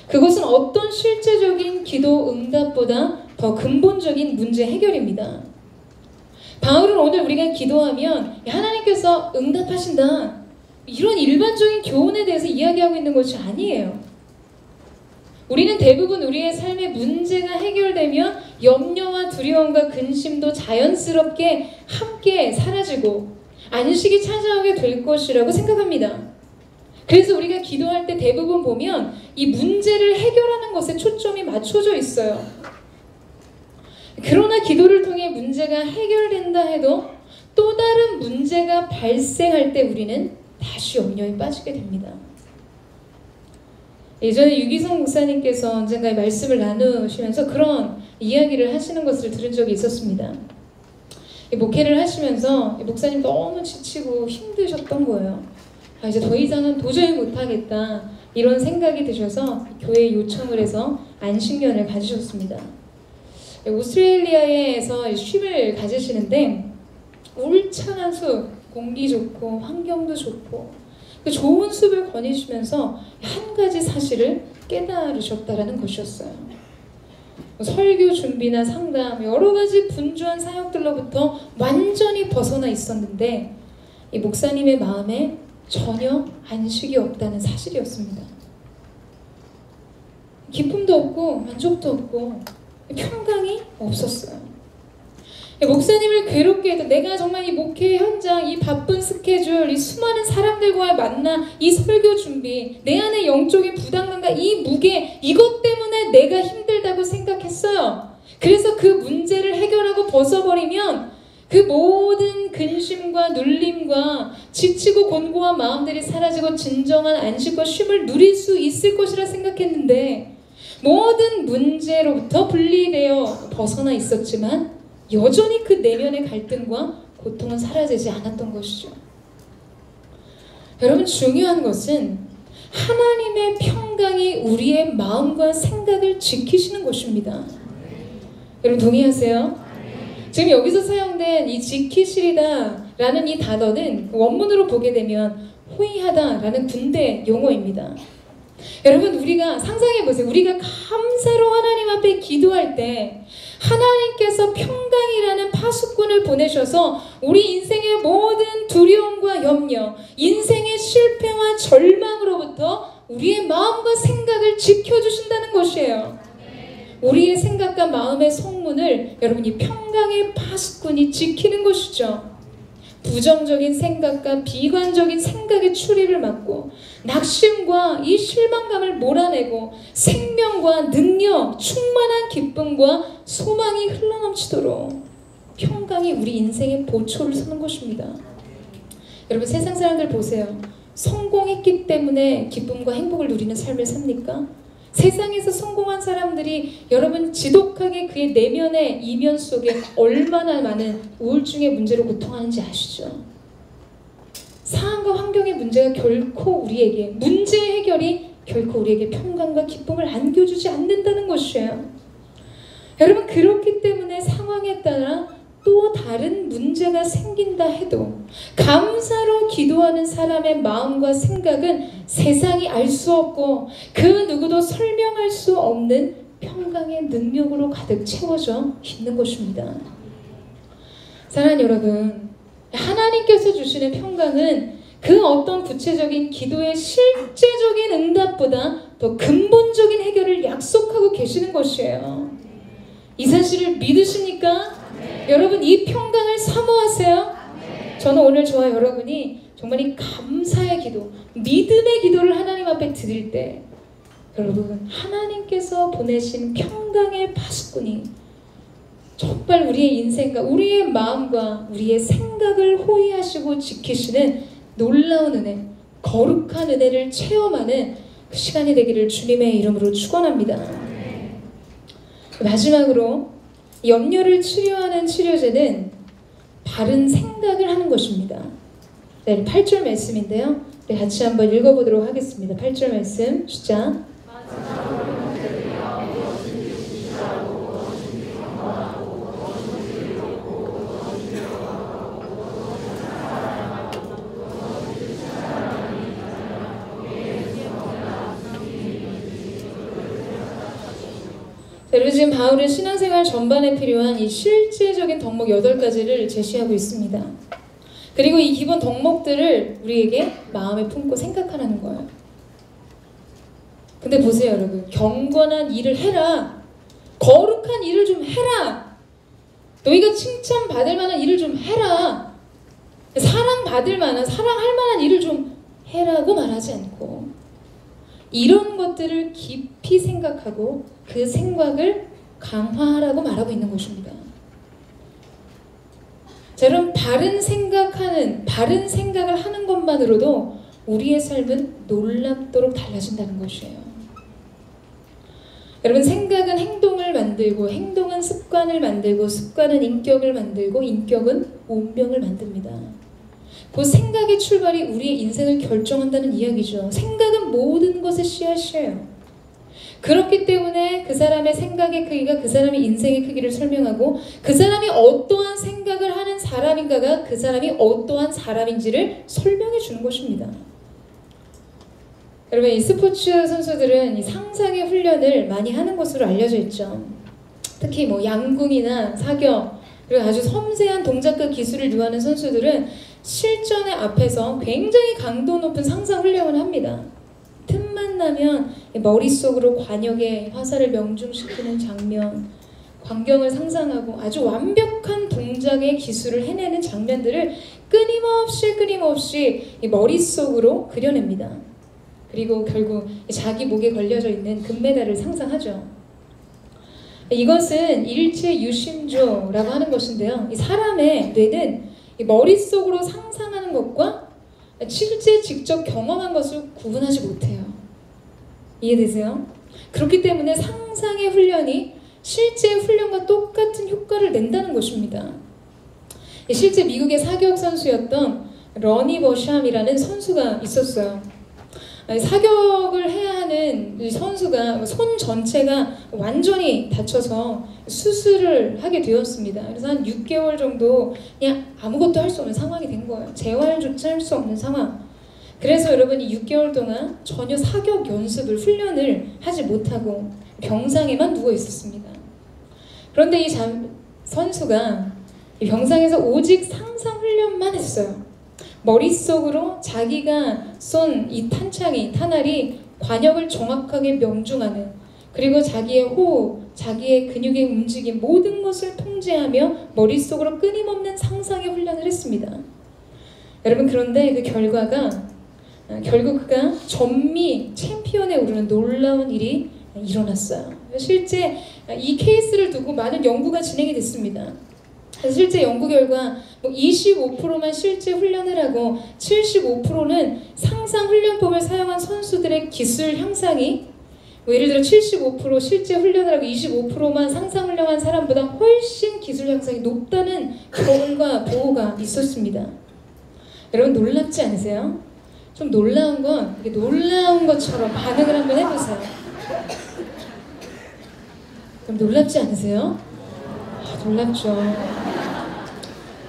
그것은 어떤 실제적인 기도 응답보다 더 근본적인 문제 해결입니다. 바울은 오늘 우리가 기도하면 하나님께서 응답하신다, 이런 일반적인 교훈에 대해서 이야기하고 있는 것이 아니에요. 우리는 대부분 우리의 삶의 문제가 해결되면 염려와 두려움과 근심도 자연스럽게 함께 사라지고 안식이 찾아오게 될 것이라고 생각합니다. 그래서 우리가 기도할 때 대부분 보면 이 문제를 해결하는 것에 초점이 맞춰져 있어요. 그러나 기도를 통해 문제가 해결된다 해도 또 다른 문제가 발생할 때 우리는 다시 염려에 빠지게 됩니다. 예전에 유기성 목사님께서 언젠가 말씀을 나누시면서 그런 이야기를 하시는 것을 들은 적이 있었습니다. 목회를 하시면서 목사님 너무 지치고 힘드셨던 거예요. 이제 더 이상은 도저히 못하겠다, 이런 생각이 드셔서 교회에 요청을 해서 안식년을 가지셨습니다. 오스트레일리아에서 쉼을 가지시는데 울창한 숲, 공기 좋고 환경도 좋고 그 좋은 숲을 거니시면서 한 가지 사실을 깨달으셨다라는 것이었어요. 설교 준비나 상담, 여러 가지 분주한 사역들로부터 완전히 벗어나 있었는데 이 목사님의 마음에 전혀 안식이 없다는 사실이었습니다. 기쁨도 없고 만족도 없고 평강이 없었어요. 목사님을 괴롭게 해도 내가 정말 이 목회 현장, 이 바쁜 스케줄, 이 수많은 사람들과의 만남, 이 설교 준비, 내 안에 영적인 부담감과 이 무게, 이것 때문에 내가 힘들다고 생각했어요. 그래서 그 문제를 해결하고 벗어버리면 그 모든 근심과 눌림과 지치고 곤고한 마음들이 사라지고 진정한 안식과 쉼을 누릴 수 있을 것이라 생각했는데, 모든 문제로부터 분리되어 벗어나 있었지만 여전히 그 내면의 갈등과 고통은 사라지지 않았던 것이죠. 여러분, 중요한 것은 하나님의 평강이 우리의 마음과 생각을 지키시는 것입니다. 여러분 동의하세요? 지금 여기서 사용된 이 지키시리다 라는 이 단어는 원문으로 보게 되면 호의하다 라는 군대 용어입니다. 여러분, 우리가 상상해보세요. 우리가 감사로 하나님 앞에 기도할 때 하나님께서 평강이라는 파수꾼을 보내셔서 우리 인생의 모든 두려움과 염려, 인생의 실패와 절망으로부터 우리의 마음과 생각을 지켜주신다는 것이에요. 우리의 생각과 마음의 성문을 여러분 이 평강의 파수꾼이 지키는 것이죠. 부정적인 생각과 비관적인 생각의 출입을 막고 낙심과 이 실망감을 몰아내고 생명과 능력, 충만한 기쁨과 소망이 흘러넘치도록 평강이 우리 인생의 보초를 서는 것입니다. 여러분, 세상 사람들 보세요. 성공했기 때문에 기쁨과 행복을 누리는 삶을 삽니까? 세상에서 성공한 사람들이 여러분 지독하게 그의 내면의 이면 속에 얼마나 많은 우울증의 문제로 고통하는지 아시죠? 상황과 환경의 문제가 결코 우리에게, 문제 해결이 결코 우리에게 평강과 기쁨을 안겨주지 않는다는 것이에요. 여러분, 그렇기 때문에 상황에 따라 또 다른 문제가 생긴다 해도 감사로 기도하는 사람의 마음과 생각은 세상이 알 수 없고 그 누구도 설명할 수 없는 평강의 능력으로 가득 채워져 있는 것입니다. 사랑하는 여러분, 하나님께서 주시는 평강은 그 어떤 구체적인 기도의 실제적인 응답보다 더 근본적인 해결을 약속하고 계시는 것이에요. 이 사실을 믿으십니까? 여러분, 이 평강을 사모하세요? 저는 오늘 저와 여러분이 정말 이 감사의 기도, 믿음의 기도를 하나님 앞에 드릴 때 여러분, 하나님께서 보내신 평강의 파수꾼이 정말 우리의 인생과 우리의 마음과 우리의 생각을 호위하시고 지키시는 놀라운 은혜, 거룩한 은혜를 체험하는 그 시간이 되기를 주님의 이름으로 축원합니다. 마지막으로 염려를 치료하는 치료제는 바른 생각을 하는 것입니다. 네, 8절 말씀인데요. 네, 같이 한번 읽어보도록 하겠습니다. 8절 말씀 시작. 여러분, 지금 바울은 신앙생활 전반에 필요한 이 실제적인 덕목 8가지를 제시하고 있습니다. 그리고 이 기본 덕목들을 우리에게 마음에 품고 생각하라는 거예요. 근데 보세요, 여러분. 경건한 일을 해라. 거룩한 일을 좀 해라. 너희가 칭찬받을 만한 일을 좀 해라. 사랑받을 만한, 사랑할 만한 일을 좀 해라고 말하지 않고 이런 것들을 깊이 생각하고 그 생각을 강화하라고 말하고 있는 것입니다. 자, 여러분, 바른 생각을 하는 것만으로도 우리의 삶은 놀랍도록 달라진다는 것이에요. 여러분, 생각은 행동을 만들고, 행동은 습관을 만들고, 습관은 인격을 만들고, 인격은 운명을 만듭니다. 그 생각의 출발이 우리의 인생을 결정한다는 이야기죠. 생각은 모든 것의 씨앗이에요. 그렇기 때문에 그 사람의 생각의 크기가 그 사람의 인생의 크기를 설명하고, 그 사람이 어떠한 생각을 하는 사람인가가 그 사람이 어떠한 사람인지를 설명해 주는 것입니다. 여러분, 이 스포츠 선수들은 이 상상의 훈련을 많이 하는 것으로 알려져 있죠. 특히 뭐 양궁이나 사격, 그리고 아주 섬세한 동작과 기술을 요하는 선수들은 실전의 앞에서 굉장히 강도 높은 상상 훈련을 합니다. 틈만 나면 머릿속으로 관역의 화살을 명중시키는 장면, 광경을 상상하고 아주 완벽한 동작의 기술을 해내는 장면들을 끊임없이 머릿속으로 그려냅니다. 그리고 결국 자기 목에 걸려져 있는 금메달을 상상하죠. 이것은 일체유심조라고 하는 것인데요. 이 사람의 뇌는 이 머릿속으로 상상하는 것과 실제 직접 경험한 것을 구분하지 못해요. 이해되세요? 그렇기 때문에 상상의 훈련이 실제 훈련과 똑같은 효과를 낸다는 것입니다. 실제 미국의 사격 선수였던 러니 버샴이라는 선수가 있었어요. 사격을 해야 하는 선수가 손 전체가 완전히 다쳐서 수술을 하게 되었습니다. 그래서 한 6개월 정도 그냥 아무것도 할 수 없는 상황이 된 거예요. 재활조차 할 수 없는 상황. 그래서 여러분이 6개월 동안 전혀 사격 연습을, 훈련을 하지 못하고 병상에만 누워 있었습니다. 그런데 이 선수가 이 병상에서 오직 상상 훈련만 했어요. 머릿속으로 자기가 쏜 이 탄알이 관역을 정확하게 명중하는, 그리고 자기의 호흡, 자기의 근육의 움직임, 모든 것을 통제하며 머릿속으로 끊임없는 상상의 훈련을 했습니다. 여러분, 그런데 그 결과가 결국 그가 전미 챔피언에 오르는 놀라운 일이 일어났어요. 실제 이 케이스를 두고 많은 연구가 진행이 됐습니다. 실제 연구 결과 25%만 실제 훈련을 하고 75%는 상상 훈련법을 사용한 선수들의 기술 향상이, 예를 들어 75% 실제 훈련을 하고 25%만 상상 훈련한 사람보다 훨씬 기술 향상이 높다는 결과 보고가 있었습니다. 여러분, 놀랍지 않으세요? 좀 놀라운 건 이게 놀라운 것처럼 반응을 한번 해보세요. 그럼 놀랍지 않으세요? 놀랍죠.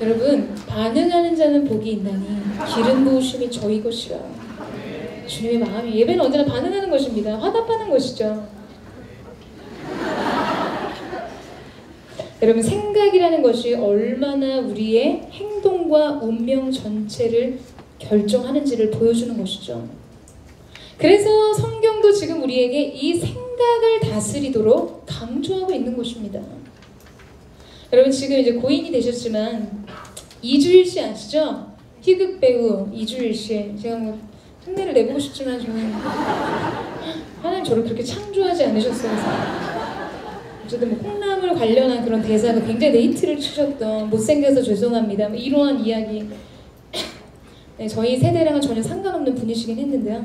여러분, 반응하는 자는 복이 있나니 기름 부으심이 저희 것이라. 주님의 마음이, 예배는 언제나 반응하는 것입니다. 화답하는 것이죠. 여러분, 생각이라는 것이 얼마나 우리의 행동과 운명 전체를 결정하는지를 보여주는 것이죠. 그래서 성경도 지금 우리에게 이 생각을 다스리도록 강조하고 있는 것입니다. 여러분, 지금 이제 고인이 되셨지만 이주일 씨 아시죠? 희극 배우 이주일 씨. 제가 뭐 흉내를 내보고 싶지만 저는 하나님 저를 그렇게 창조하지 않으셨어요. 어쨌든 뭐 콩나물 관련한 그런 대사가 굉장히 히트를 치셨던 못생겨서 죄송합니다, 뭐 이러한 이야기. 네, 저희 세대랑은 전혀 상관없는 분이시긴 했는데요.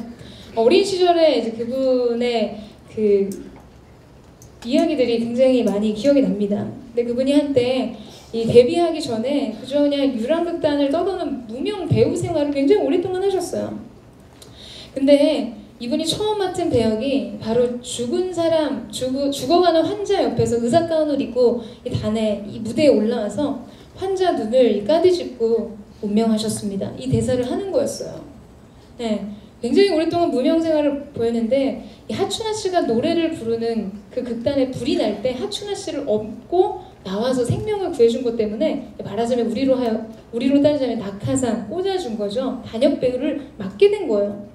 어린 시절에 이제 그분의 그 이야기들이 굉장히 많이 기억이 납니다. 근데 그분이 한때 이 데뷔하기 전에 그저 그냥 유랑극단을 떠도는 무명 배우 생활을 굉장히 오랫동안 하셨어요. 근데 이분이 처음 맡은 배역이 바로 죽은 사람, 죽어가는 환자 옆에서 의사 가운을 입고 이 단에, 이 무대에 올라와서 환자 눈을 까디집고 운명하셨습니다. 이 대사를 하는 거였어요. 네, 굉장히 오랫동안 무명 생활을 보였는데 이 하춘아 씨가 노래를 부르는 그 극단에 불이 날 때 하춘아 씨를 업고 나와서 생명을 구해준 것 때문에 말하자면 우리로 따지자면 낙하산 꽂아준 거죠. 단역 배우를 맡게 된 거예요.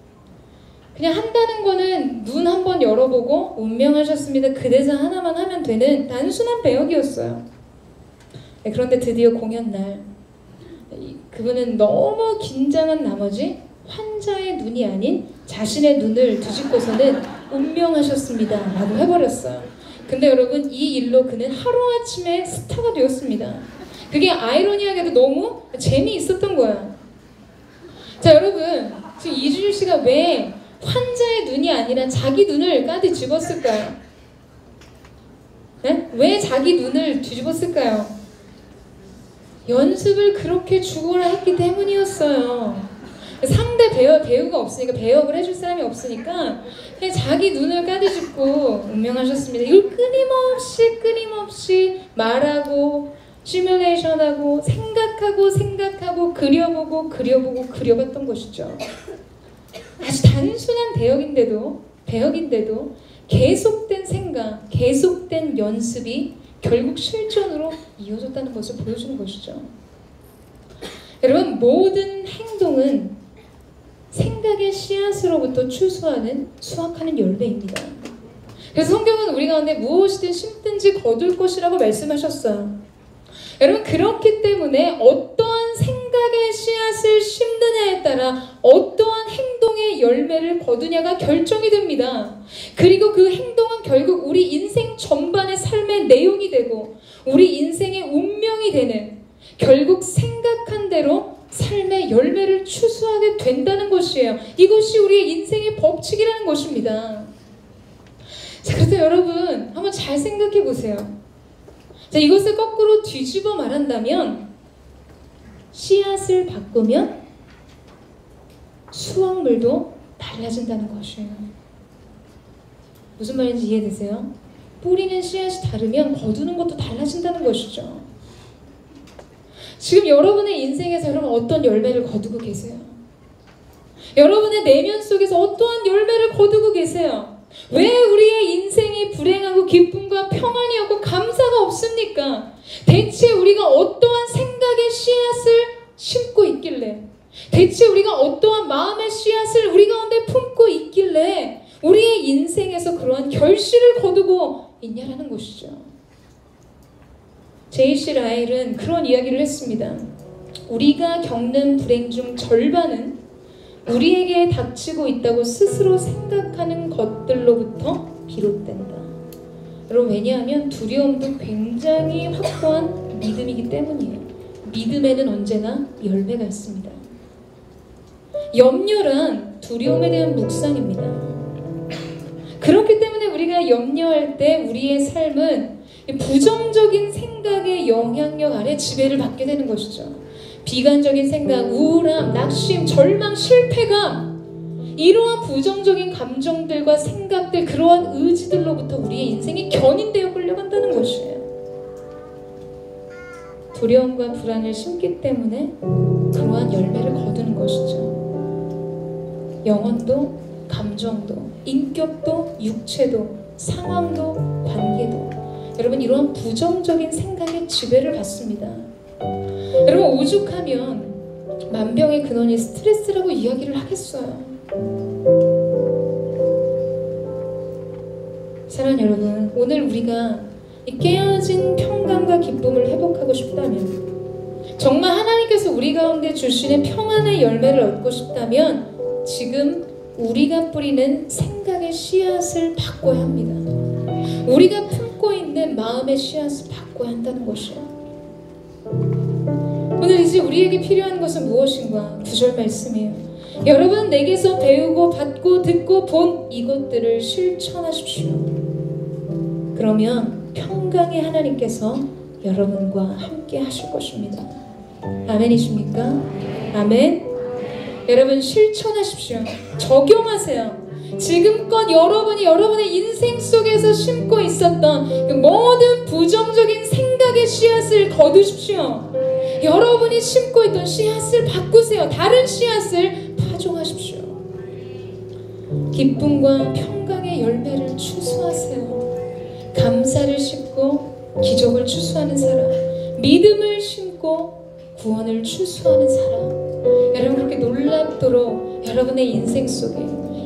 그냥 한다는 거는 눈 한번 열어보고 운명하셨습니다, 그 대사 하나만 하면 되는 단순한 배역이었어요. 네, 그런데 드디어 공연 날 그분은 너무 긴장한 나머지 환자의 눈이 아닌 자신의 눈을 뒤집고서는 운명하셨습니다 라고 해버렸어요. 근데 여러분, 이 일로 그는 하루아침에 스타가 되었습니다. 그게 아이러니하게도 너무 재미있었던 거예요. 자, 여러분, 지금 이주일 씨가 왜 환자의 눈이 아니라 자기 눈을 까디 집었을까요? 네? 왜 자기 눈을 뒤집었을까요? 연습을 그렇게 죽어라 했기 때문이었어요. 상대 배우가 없으니까, 배역을 해줄 사람이 없으니까 그냥 자기 눈을 까디집고 운명하셨습니다. 이걸 끊임없이 말하고 시뮬레이션하고 생각하고 그려봤던 것이죠. 아주 단순한 배역인데도 계속된 생각, 계속된 연습이 결국 실전으로 이어졌다는 것을 보여주는 것이죠. 여러분, 모든 행동은 생각의 씨앗으로부터 추수하는 수확하는 열매입니다. 그래서 성경은 우리 가운데 무엇이든 심든지 거둘 것이라고 말씀하셨어요. 여러분, 그렇기 때문에 어떠한 생각의 씨앗을 심느냐에 따라 어떠한 행동의 열매를 거두냐가 결정이 됩니다. 그리고 그 행동은 결국 우리 인생 전반의 삶의 내용이 되고 우리 인생의 운명이 되는, 결국 생각한 대로 삶의 열매를 추수하게 된다는 것이에요. 이것이 우리의 인생의 법칙이라는 것입니다. 자, 그래서 여러분 한번 잘 생각해 보세요. 자, 이것을 거꾸로 뒤집어 말한다면 씨앗을 바꾸면 수확물도 달라진다는 것이에요. 무슨 말인지 이해되세요? 뿌리는 씨앗이 다르면 거두는 것도 달라진다는 것이죠. 지금 여러분의 인생에서 여러분 어떤 열매를 거두고 계세요? 여러분의 내면 속에서 어떠한 열매를 거두고 계세요? 왜 우리의 인생이 불행하고 기쁨과 평안이 없고 감사가 없습니까? 대체 우리가 어떠한 생각의 씨앗을 심고 있길래, 대체 우리가 어떠한 마음의 씨앗을 우리 가운데 품고 있길래 우리의 인생에서 그러한 결실을 거두고 있냐라는 것이죠. J.C. 라일은 그런 이야기를 했습니다. 우리가 겪는 불행 중 절반은 우리에게 닥치고 있다고 스스로 생각하는 것들로부터 비롯된다. 여러분, 왜냐하면 두려움도 굉장히 확고한 믿음이기 때문이에요. 믿음에는 언제나 열매가 있습니다. 염려란 두려움에 대한 묵상입니다. 그렇기 때문에 우리가 염려할 때 우리의 삶은 부정적인 생각의 영향력 아래 지배를 받게 되는 것이죠. 비관적인 생각, 우울함, 낙심, 절망, 실패감, 이러한 부정적인 감정들과 생각들, 그러한 의지들로부터 우리의 인생이 견인되어 끌려간다는 것이에요. 두려움과 불안을 심기 때문에 그러한 열매를 거두는 것이죠. 영혼도, 감정도, 인격도, 육체도, 상황도, 관계도, 여러분, 이러한 부정적인 생각의 지배를 받습니다. 여러분, 오죽하면 만병의 근원이 스트레스라고 이야기를 하겠어요. 사랑하는 여러분, 오늘 우리가 이 깨어진 평강과 기쁨을 회복하고 싶다면, 정말 하나님께서 우리 가운데 주시는 평안의 열매를 얻고 싶다면 지금 우리가 뿌리는 생각의 씨앗을 바꿔야 합니다. 우리가 품고 있는 마음의 씨앗을 바꿔야 한다는 것이에요. 오늘 이제 우리에게 필요한 것은 무엇인가? 9절 말씀이에요. 여러분, 내게서 배우고 받고 듣고 본 이것들을 실천하십시오. 그러면 평강의 하나님께서 여러분과 함께 하실 것입니다. 아멘이십니까? 아멘. 여러분, 실천하십시오. 적용하세요. 지금껏 여러분이 여러분의 인생 속에서 심고 있었던 그 모든 부정적인 생각의 씨앗을 거두십시오. 여러분이 심고 있던 씨앗을 바꾸세요. 다른 씨앗을 파종하십시오. 기쁨과 평강의 열매를 추수하세요. 감사를 심고 기적을 추수하는 사람, 믿음을 심고 구원을 추수하는 사람, 여러분, 그렇게 놀랍도록 여러분의 인생 속에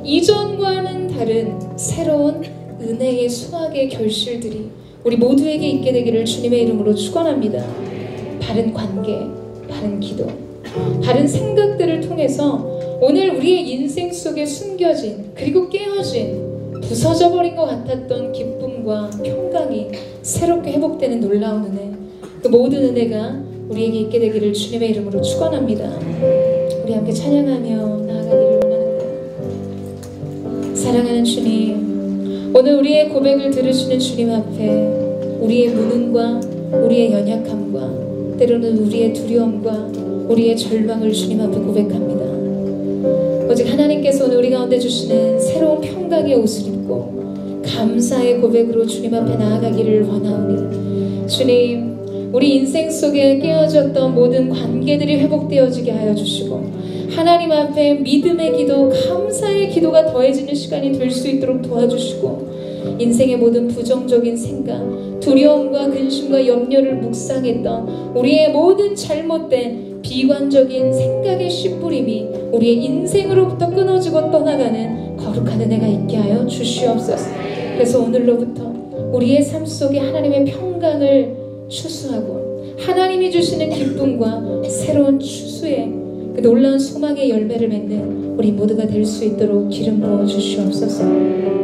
이전과는 다른 새로운 은혜의 수확의 결실들이 우리 모두에게 있게 되기를 주님의 이름으로 축원합니다. 바른 관계, 바른 기도, 바른 생각들을 통해서 오늘 우리의 인생 속에 숨겨진, 그리고 깨어진, 부서져 버린 것 같았던 기쁨과 평강이 새롭게 회복되는 놀라운 은혜, 그 모든 은혜가 우리에게 있게 되기를 주님의 이름으로 축원합니다. 우리 함께 찬양하며 나아가기를 원합니다. 사랑하는 주님, 오늘 우리의 고백을 들으시는 주님 앞에 우리의 무능과 우리의 연약함과 때로는 우리의 두려움과 우리의 절망을 주님 앞에 고백합니다. 오직 하나님께서 오늘 우리 가운데 주시는 새로운 평강의 옷을 입고 감사의 고백으로 주님 앞에 나아가기를 원하오니, 주님, 우리 인생 속에 깨어졌던 모든 관계들이 회복되어지게 하여 주시고 하나님 앞에 믿음의 기도, 감사의 기도가 더해지는 시간이 될 수 있도록 도와주시고, 인생의 모든 부정적인 생각, 두려움과 근심과 염려를 묵상했던 우리의 모든 잘못된 비관적인 생각의 씨뿌림이 우리의 인생으로부터 끊어지고 떠나가는 거룩한 은혜가 있게 하여 주시옵소서. 그래서 오늘로부터 우리의 삶 속에 하나님의 평강을 추수하고 하나님이 주시는 기쁨과 새로운 추수의 그 놀라운 소망의 열매를 맺는 우리 모두가 될 수 있도록 기름 부어 주시옵소서.